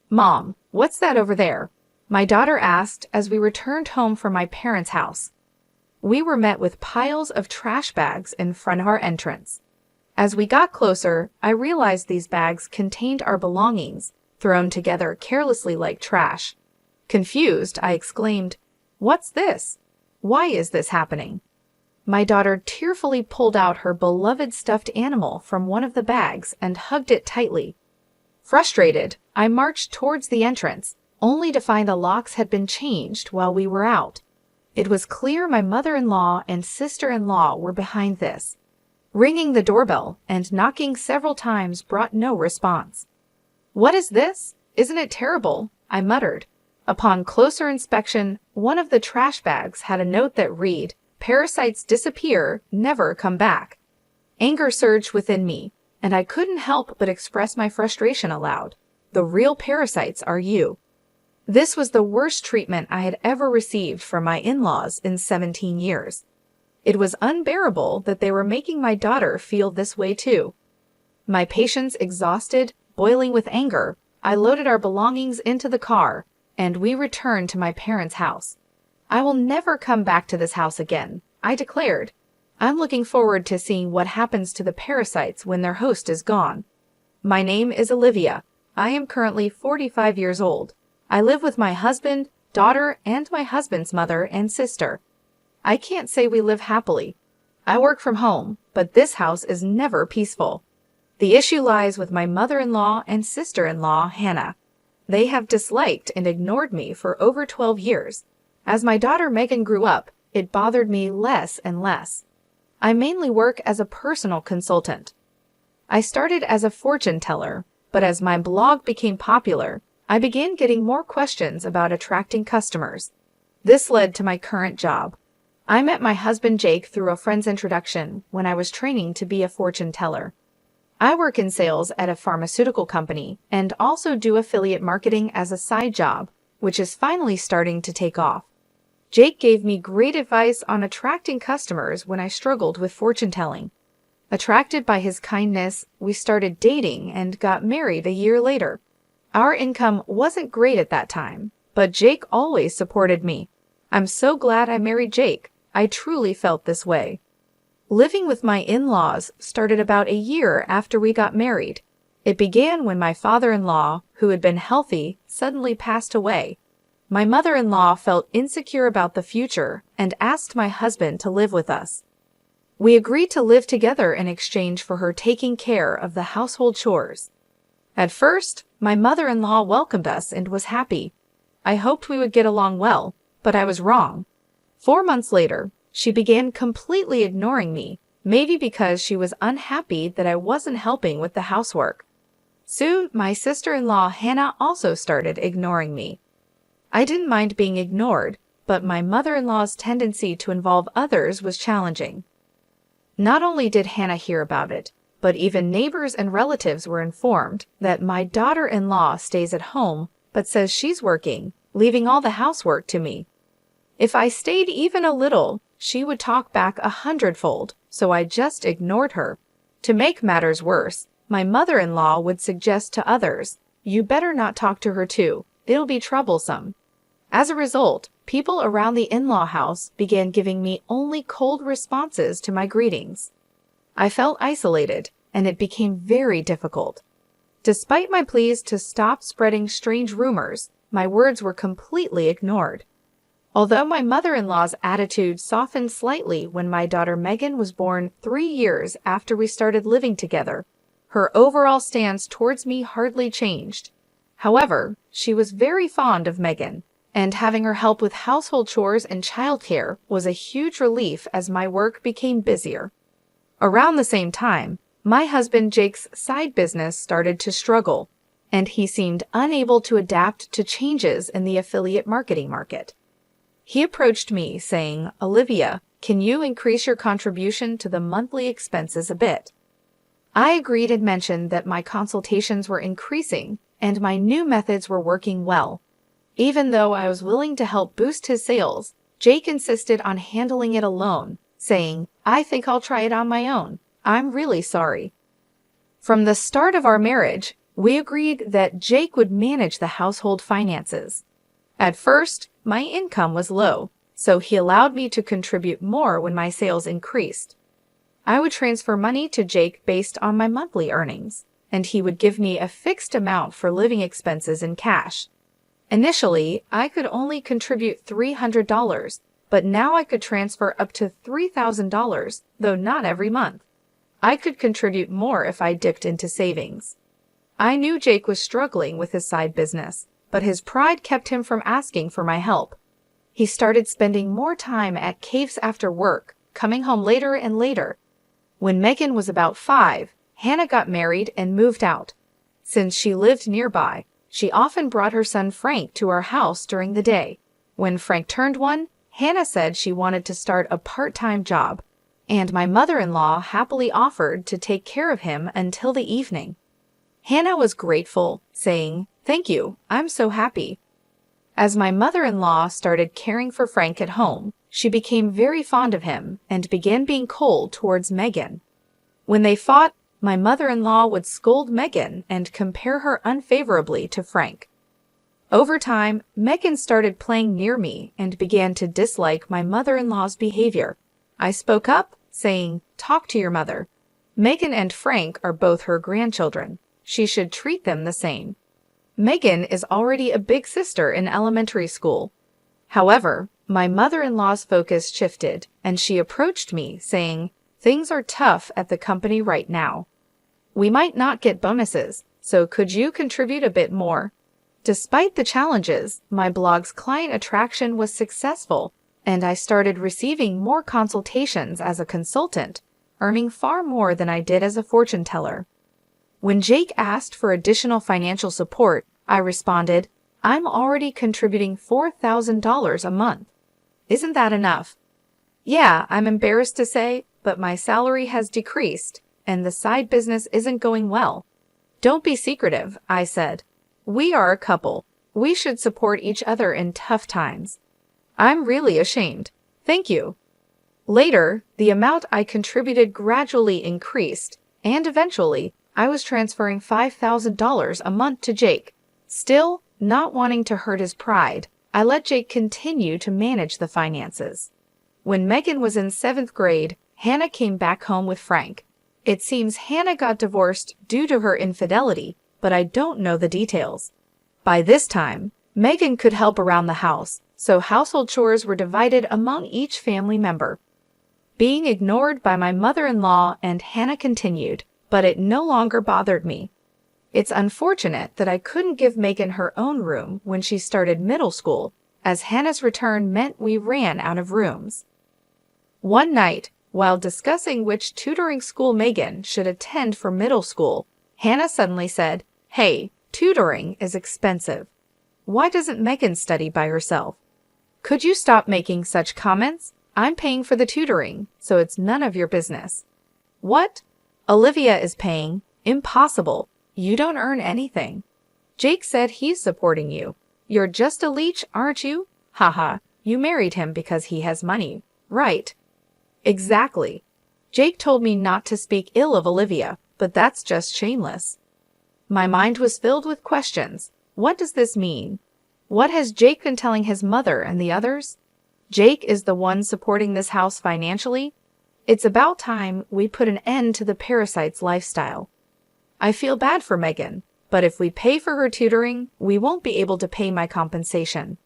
Mom, what's that over there? My daughter asked as we returned home from my parents' house. We were met with piles of trash bags in front of our entrance. As we got closer, I realized these bags contained our belongings, thrown together carelessly like trash. Confused, I exclaimed, "What's this? Why is this happening?" My daughter tearfully pulled out her beloved stuffed animal from one of the bags and hugged it tightly. Frustrated, I marched towards the entrance, only to find the locks had been changed while we were out. It was clear my mother-in-law and sister-in-law were behind this. Ringing the doorbell and knocking several times brought no response. "What is this? Isn't it terrible?" I muttered. Upon closer inspection, one of the trash bags had a note that read, "Parasites disappear, never come back." Anger surged within me, and I couldn't help but express my frustration aloud. The real parasites are you. This was the worst treatment I had ever received from my in-laws in 17 years. It was unbearable that they were making my daughter feel this way too. My patience exhausted, boiling with anger, I loaded our belongings into the car, and we returned to my parents' house. "I will never come back to this house again," I declared. "I'm looking forward to seeing what happens to the parasites when their host is gone. My name is Olivia. I am currently 45 years old. I live with my husband, daughter, and my husband's mother and sister. I can't say we live happily. I work from home, but this house is never peaceful. The issue lies with my mother-in-law and sister-in-law, Hannah. They have disliked and ignored me for over 12 years. As my daughter Megan grew up, it bothered me less and less. I mainly work as a personal consultant. I started as a fortune teller, but as my blog became popular, I began getting more questions about attracting customers. This led to my current job. I met my husband Jake through a friend's introduction when I was training to be a fortune teller. I work in sales at a pharmaceutical company and also do affiliate marketing as a side job, which is finally starting to take off. Jake gave me great advice on attracting customers when I struggled with fortune telling. Attracted by his kindness, we started dating and got married a year later. Our income wasn't great at that time, but Jake always supported me. I'm so glad I married Jake. I truly felt this way. Living with my in-laws started about a year after we got married. It began when my father-in-law, who had been healthy, suddenly passed away. My mother-in-law felt insecure about the future and asked my husband to live with us. We agreed to live together in exchange for her taking care of the household chores. At first, my mother-in-law welcomed us and was happy. I hoped we would get along well, but I was wrong. 4 months later, she began completely ignoring me, maybe because she was unhappy that I wasn't helping with the housework. Soon, my sister-in-law Hannah also started ignoring me. I didn't mind being ignored, but my mother-in-law's tendency to involve others was challenging. Not only did Hannah hear about it, but even neighbors and relatives were informed that my daughter-in-law stays at home but says she's working, leaving all the housework to me. If I stayed even a little, she would talk back 100-fold, so I just ignored her. To make matters worse, my mother-in-law would suggest to others, "You better not talk to her too, it'll be troublesome." As a result, people around the in-law house began giving me only cold responses to my greetings. I felt isolated, and it became very difficult. Despite my pleas to stop spreading strange rumors, my words were completely ignored. Although my mother-in-law's attitude softened slightly when my daughter Megan was born 3 years after we started living together, her overall stance towards me hardly changed. However, she was very fond of Megan, and having her help with household chores and childcare was a huge relief as my work became busier. Around the same time, my husband Jake's side business started to struggle, and he seemed unable to adapt to changes in the affiliate marketing market. He approached me saying, "Olivia, can you increase your contribution to the monthly expenses a bit?" I agreed and mentioned that my consultations were increasing and my new methods were working well. Even though I was willing to help boost his sales, Jake insisted on handling it alone, saying, "I think I'll try it on my own. I'm really sorry." From the start of our marriage, We agreed that Jake would manage the household finances. At first, my income was low, so he allowed me to contribute more when my sales increased. I would transfer money to Jake based on my monthly earnings, and he would give me a fixed amount for living expenses in cash. Initially, I could only contribute $300, but now I could transfer up to $3,000, though not every month. I could contribute more if I dipped into savings. I knew Jake was struggling with his side business, but his pride kept him from asking for my help. He started spending more time at caves after work, coming home later and later. When Megan was about 5, Hannah got married and moved out. Since she lived nearby, she often brought her son Frank to our house during the day. When Frank turned 1, Hannah said she wanted to start a part-time job, and my mother-in-law happily offered to take care of him until the evening. Hannah was grateful, saying, "Thank you, I'm so happy." As my mother-in-law started caring for Frank at home, she became very fond of him and began being cold towards Megan. When they fought, my mother-in-law would scold Megan and compare her unfavorably to Frank. Over time, Megan started playing near me and began to dislike my mother-in-law's behavior. I spoke up, saying, "Talk to your mother. Megan and Frank are both her grandchildren. She should treat them the same." Megan is already a big sister in elementary school. However, my mother-in-law's focus shifted, and she approached me, saying, "Things are tough at the company right now. We might not get bonuses, so could you contribute a bit more?" Despite the challenges, my blog's client attraction was successful, and I started receiving more consultations as a consultant, earning far more than I did as a fortune teller. When Jake asked for additional financial support, I responded, "I'm already contributing $4,000 a month. Isn't that enough?" "Yeah, I'm embarrassed to say, but my salary has decreased, and the side business isn't going well." "Don't be secretive," I said. "We are a couple. We should support each other in tough times." "I'm really ashamed. Thank you." Later, the amount I contributed gradually increased, and eventually, I was transferring $5,000 a month to Jake. Still, not wanting to hurt his pride, I let Jake continue to manage the finances. When Megan was in 7th grade, Hannah came back home with Frank. It seems Hannah got divorced due to her infidelity, but I don't know the details. By this time, Megan could help around the house, so household chores were divided among each family member. Being ignored by my mother-in-law and Hannah continued, but it no longer bothered me. It's unfortunate that I couldn't give Megan her own room when she started middle school, as Hannah's return meant we ran out of rooms. One night, while discussing which tutoring school Megan should attend for middle school, Hannah suddenly said, "Hey, tutoring is expensive. Why doesn't Megan study by herself? Could you stop making such comments? I'm paying for the tutoring, so it's none of your business." "What? Olivia is paying? Impossible. You don't earn anything. Jake said he's supporting you. You're just a leech, aren't you? Haha, you married him because he has money, right?" "Exactly. Jake told me not to speak ill of Olivia, but that's just shameless." My mind was filled with questions. What does this mean? What has Jake been telling his mother and the others? Jake is the one supporting this house financially? It's about time we put an end to the parasite's lifestyle. I feel bad for Megan, but if we pay for her tutoring, we won't be able to pay my compensation.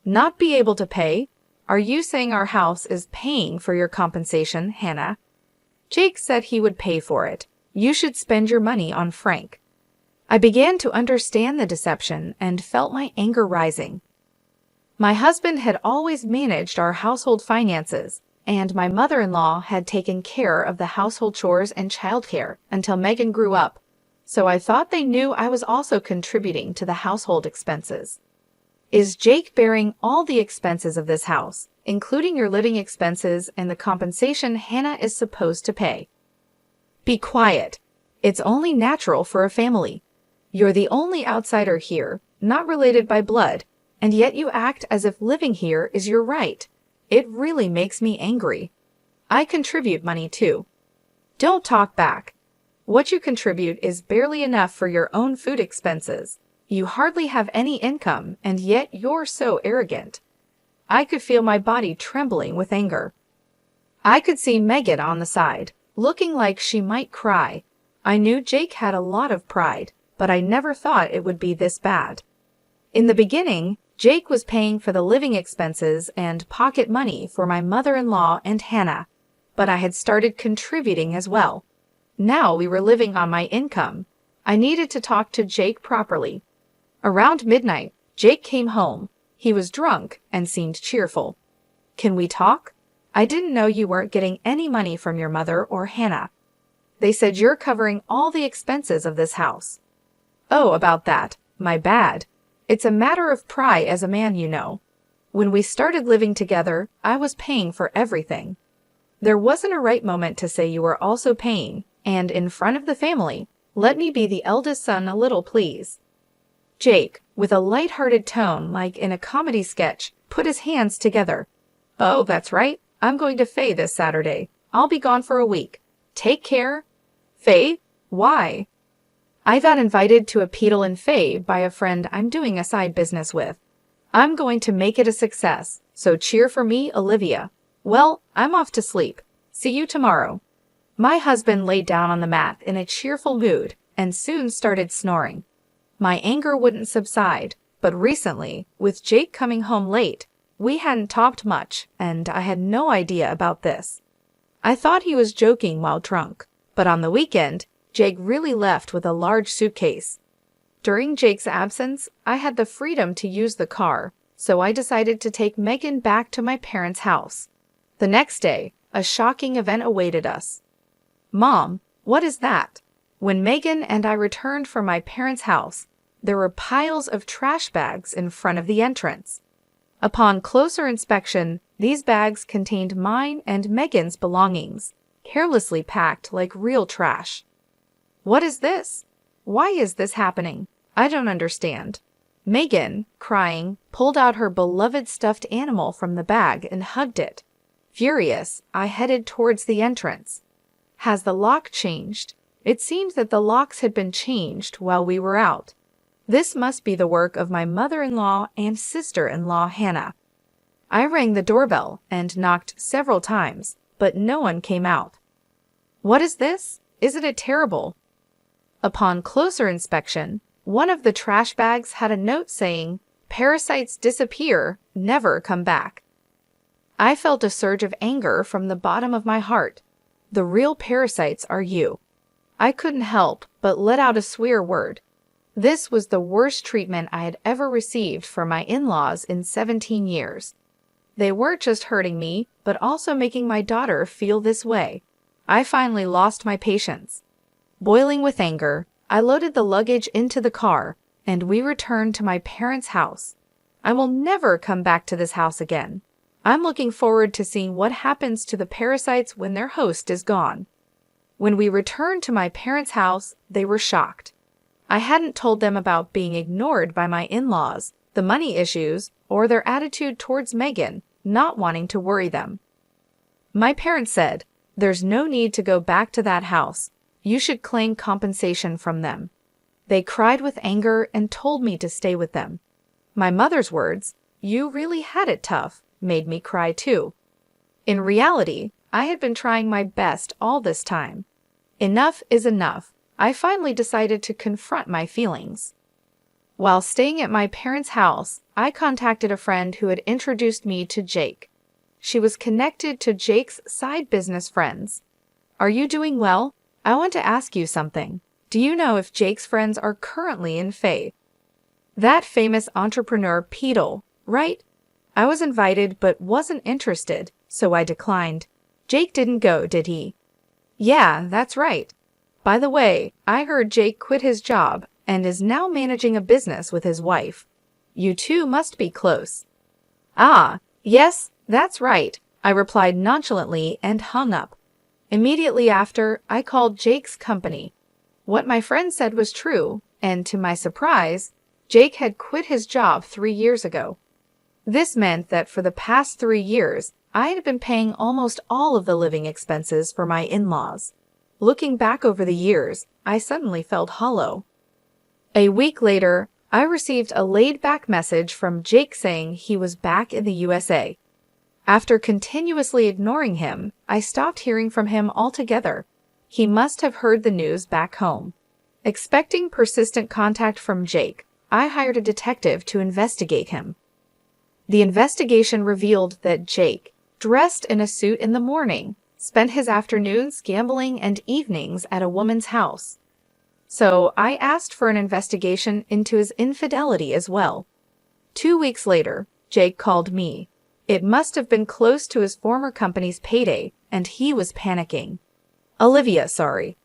Not be able to pay? Are you saying our house is paying for your compensation, Hannah? Jake said he would pay for it. You should spend your money on Frank. I began to understand the deception and felt my anger rising. My husband had always managed our household finances, and my mother-in-law had taken care of the household chores and childcare until Megan grew up, so I thought they knew I was also contributing to the household expenses. Is Jake bearing all the expenses of this house, including your living expenses and the compensation Hannah is supposed to pay? Be quiet. It's only natural for a family. You're the only outsider here, not related by blood, and yet you act as if living here is your right. It really makes me angry. I contribute money too. Don't talk back. What you contribute is barely enough for your own food expenses. You hardly have any income, and yet you're so arrogant. I could feel my body trembling with anger. I could see Megan on the side, looking like she might cry. I knew Jake had a lot of pride, but I never thought it would be this bad. In the beginning, Jake was paying for the living expenses and pocket money for my mother-in-law and Hannah, but I had started contributing as well. Now we were living on my income. I needed to talk to Jake properly. Around midnight, Jake came home. He was drunk and seemed cheerful. "Can we talk? I didn't know you weren't getting any money from your mother or Hannah. They said you're covering all the expenses of this house." "Oh, about that. My bad. It's a matter of pride as a man, you know. When we started living together, I was paying for everything. There wasn't a right moment to say you were also paying, and in front of the family, let me be the eldest son a little, please." Jake, with a light-hearted tone like in a comedy sketch, put his hands together. "Oh, that's right. I'm going to Faye this Saturday. I'll be gone for a week. Take care." "Faye? Why?" "I got invited to a pedal in Faye by a friend I'm doing a side business with. I'm going to make it a success, so cheer for me, Olivia. Well, I'm off to sleep. See you tomorrow." My husband laid down on the mat in a cheerful mood and soon started snoring. My anger wouldn't subside, but recently, with Jake coming home late, we hadn't talked much, and I had no idea about this. I thought he was joking while drunk, but on the weekend, Jake really left with a large suitcase. During Jake's absence, I had the freedom to use the car, so I decided to take Megan back to my parents' house. The next day, a shocking event awaited us. "Mom, what is that?" When Megan and I returned from my parents' house, there were piles of trash bags in front of the entrance. Upon closer inspection, these bags contained mine and Megan's belongings, carelessly packed like real trash. "What is this? Why is this happening? I don't understand." Megan, crying, pulled out her beloved stuffed animal from the bag and hugged it. Furious, I headed towards the entrance. "Has the lock changed?" It seemed that the locks had been changed while we were out. This must be the work of my mother-in-law and sister-in-law Hannah. I rang the doorbell and knocked several times, but no one came out. "What is this? Isn't it terrible?" Upon closer inspection, one of the trash bags had a note saying, "Parasites disappear, never come back." I felt a surge of anger from the bottom of my heart. The real parasites are you. I couldn't help but let out a swear word. This was the worst treatment I had ever received from my in-laws in 17 years. They weren't just hurting me, but also making my daughter feel this way. I finally lost my patience. Boiling with anger, I loaded the luggage into the car, and we returned to my parents' house. I will never come back to this house again. I'm looking forward to seeing what happens to the parasites when their host is gone. When we returned to my parents' house, they were shocked. I hadn't told them about being ignored by my in-laws, the money issues, or their attitude towards Megan, not wanting to worry them. My parents said, "There's no need to go back to that house. You should claim compensation from them." They cried with anger and told me to stay with them. My mother's words, "You really had it tough," made me cry too. In reality, I had been trying my best all this time. Enough is enough. I finally decided to confront my feelings. While staying at my parents' house, I contacted a friend who had introduced me to Jake. She was connected to Jake's side business friends. "Are you doing well? I want to ask you something. Do you know if Jake's friends are currently in Faye?" "That famous entrepreneur Peedle, right?" I was invited but wasn't interested, so I declined. "Jake didn't go, did he?" "Yeah, that's right. By the way, I heard Jake quit his job and is now managing a business with his wife. You two must be close." "Ah, yes, that's right," I replied nonchalantly and hung up. Immediately after, I called Jake's company. What my friend said was true, and to my surprise, Jake had quit his job 3 years ago. This meant that for the past 3 years, I had been paying almost all of the living expenses for my in-laws. Looking back over the years, I suddenly felt hollow. A week later, I received a laid-back message from Jake saying he was back in the USA. After continuously ignoring him, I stopped hearing from him altogether. He must have heard the news back home. Expecting persistent contact from Jake, I hired a detective to investigate him. The investigation revealed that Jake, dressed in a suit in the morning, spent his afternoons gambling and evenings at a woman's house. So I asked for an investigation into his infidelity as well. 2 weeks later, Jake called me. It must have been close to his former company's payday, and he was panicking. Olivia, sorry.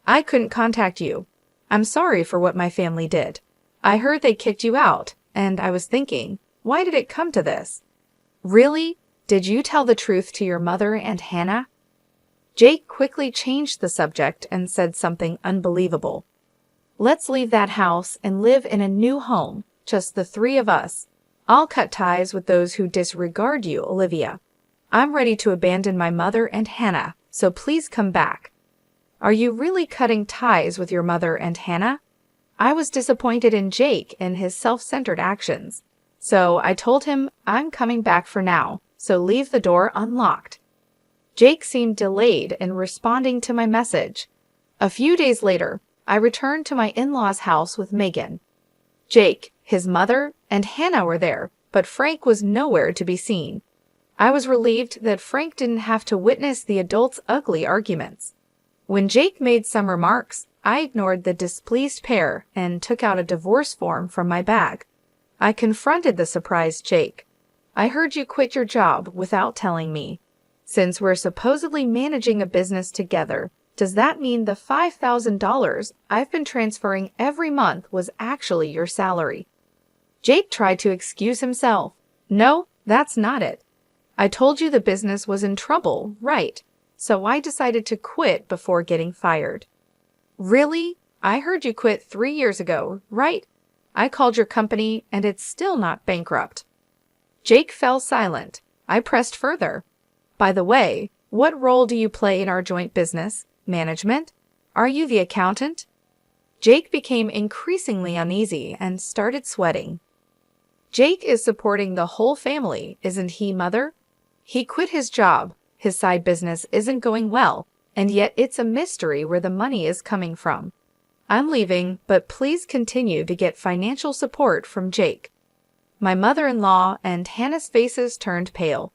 I couldn't contact you. I'm sorry for what my family did. I heard they kicked you out, and I was thinking, why did it come to this? Really? Did you tell the truth to your mother and Hannah? Jake quickly changed the subject and said something unbelievable. Let's leave that house and live in a new home, just the three of us. I'll cut ties with those who disregard you, Olivia. I'm ready to abandon my mother and Hannah, so please come back. Are you really cutting ties with your mother and Hannah? I was disappointed in Jake and his self-centered actions. So I told him I'm coming back for now, so leave the door unlocked. Jake seemed delayed in responding to my message. A few days later, I returned to my in-laws' house with Megan. Jake, his mother, and Hannah were there, but Frank was nowhere to be seen. I was relieved that Frank didn't have to witness the adults' ugly arguments. When Jake made some remarks, I ignored the displeased pair and took out a divorce form from my bag. I confronted the surprised Jake. I heard you quit your job without telling me. Since we're supposedly managing a business together, does that mean the $5,000 I've been transferring every month was actually your salary? Jake tried to excuse himself. No, that's not it. I told you the business was in trouble, right? So I decided to quit before getting fired. Really? I heard you quit 3 years ago, right? I called your company and it's still not bankrupt. Jake fell silent. I pressed further. By the way, what role do you play in our joint business? Management? Are you the accountant? Jake became increasingly uneasy and started sweating. Jake is supporting the whole family, isn't he, Mother? He quit his job, his side business isn't going well, and yet it's a mystery where the money is coming from. I'm leaving, but please continue to get financial support from Jake. My mother-in-law and Hannah's faces turned pale.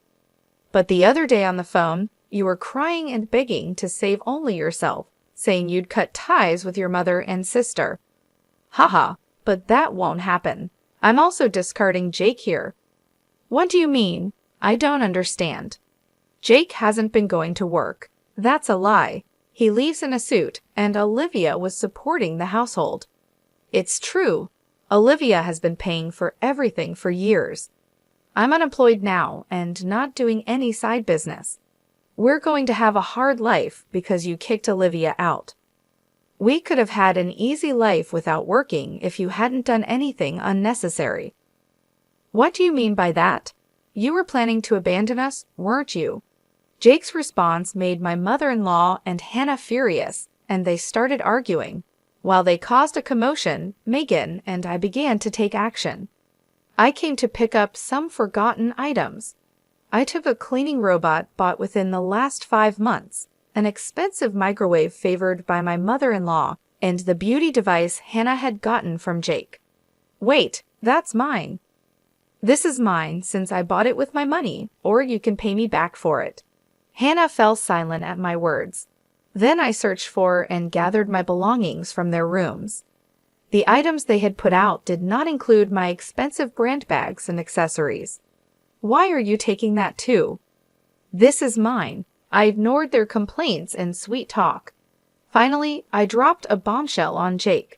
But the other day on the phone, you were crying and begging to save only yourself, saying you'd cut ties with your mother and sister. Haha, but that won't happen. I'm also discarding Jake here. What do you mean? I don't understand. Jake hasn't been going to work. That's a lie. He leaves in a suit, and Olivia was supporting the household. It's true. Olivia has been paying for everything for years. I'm unemployed now and not doing any side business. We're going to have a hard life because you kicked Olivia out. We could have had an easy life without working if you hadn't done anything unnecessary. What do you mean by that? You were planning to abandon us, weren't you? Jake's response made my mother-in-law and Hannah furious, and they started arguing. While they caused a commotion, Megan and I began to take action. I came to pick up some forgotten items. I took a cleaning robot bought within the last 5 months, an expensive microwave favored by my mother-in-law, and the beauty device Hannah had gotten from Jake. Wait, that's mine. This is mine since I bought it with my money, or you can pay me back for it. Hannah fell silent at my words. Then I searched for and gathered my belongings from their rooms. The items they had put out did not include my expensive brand bags and accessories. Why are you taking that too? This is mine. I ignored their complaints and sweet talk. Finally, I dropped a bombshell on Jake.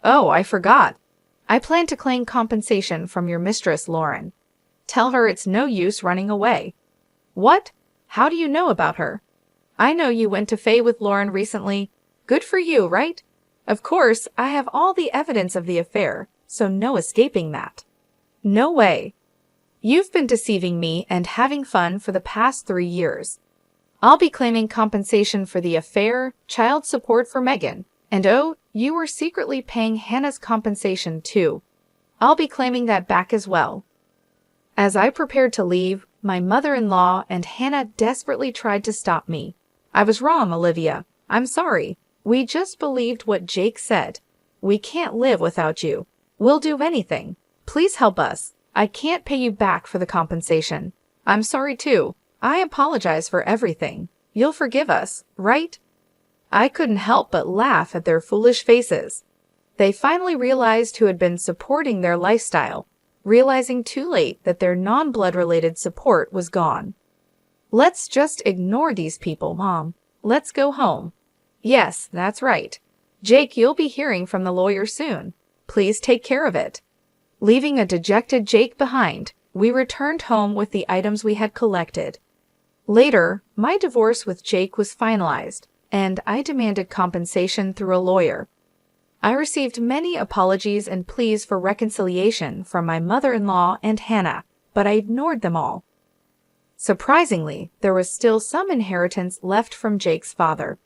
Oh, I forgot. I plan to claim compensation from your mistress, Lauren. Tell her it's no use running away. What? How do you know about her? I know you went to Faye with Lauren recently. Good for you, right? Of course, I have all the evidence of the affair, so no escaping that. No way. You've been deceiving me and having fun for the past 3 years. I'll be claiming compensation for the affair, child support for Megan, and oh, you were secretly paying Hannah's compensation too. I'll be claiming that back as well." As I prepared to leave, my mother-in-law and Hannah desperately tried to stop me. "I was wrong, Olivia. I'm sorry. We just believed what Jake said. We can't live without you. We'll do anything. Please help us. I can't pay you back for the compensation. I'm sorry too. I apologize for everything. You'll forgive us, right?" I couldn't help but laugh at their foolish faces. They finally realized who had been supporting their lifestyle, realizing too late that their non-blood-related support was gone. "Let's just ignore these people, Mom. Let's go home." "Yes, that's right. Jake, you'll be hearing from the lawyer soon. Please take care of it." Leaving a dejected Jake behind, we returned home with the items we had collected. Later, my divorce with Jake was finalized, and I demanded compensation through a lawyer. I received many apologies and pleas for reconciliation from my mother-in-law and Hannah, but I ignored them all. Surprisingly, there was still some inheritance left from Jake's father.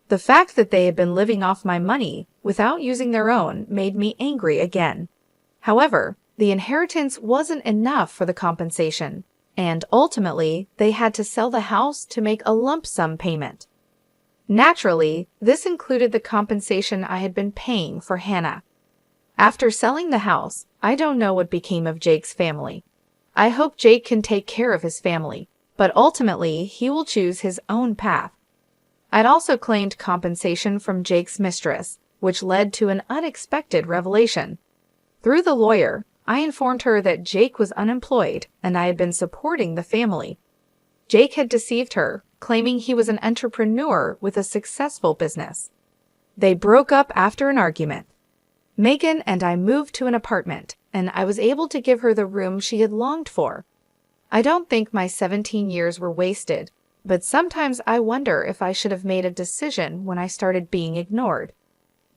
The fact that they had been living off my money without using their own made me angry again. However, the inheritance wasn't enough for the compensation, and ultimately, they had to sell the house to make a lump sum payment. Naturally, this included the compensation I had been paying for Hannah. After selling the house, I don't know what became of Jake's family. I hope Jake can take care of his family, but ultimately he will choose his own path. I'd also claimed compensation from Jake's mistress, which led to an unexpected revelation. Through the lawyer, I informed her that Jake was unemployed and I had been supporting the family. Jake had deceived her, claiming he was an entrepreneur with a successful business. They broke up after an argument. Megan and I moved to an apartment, and I was able to give her the room she had longed for. I don't think my 17 years were wasted, but sometimes I wonder if I should have made a decision when I started being ignored.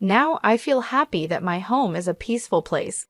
Now I feel happy that my home is a peaceful place,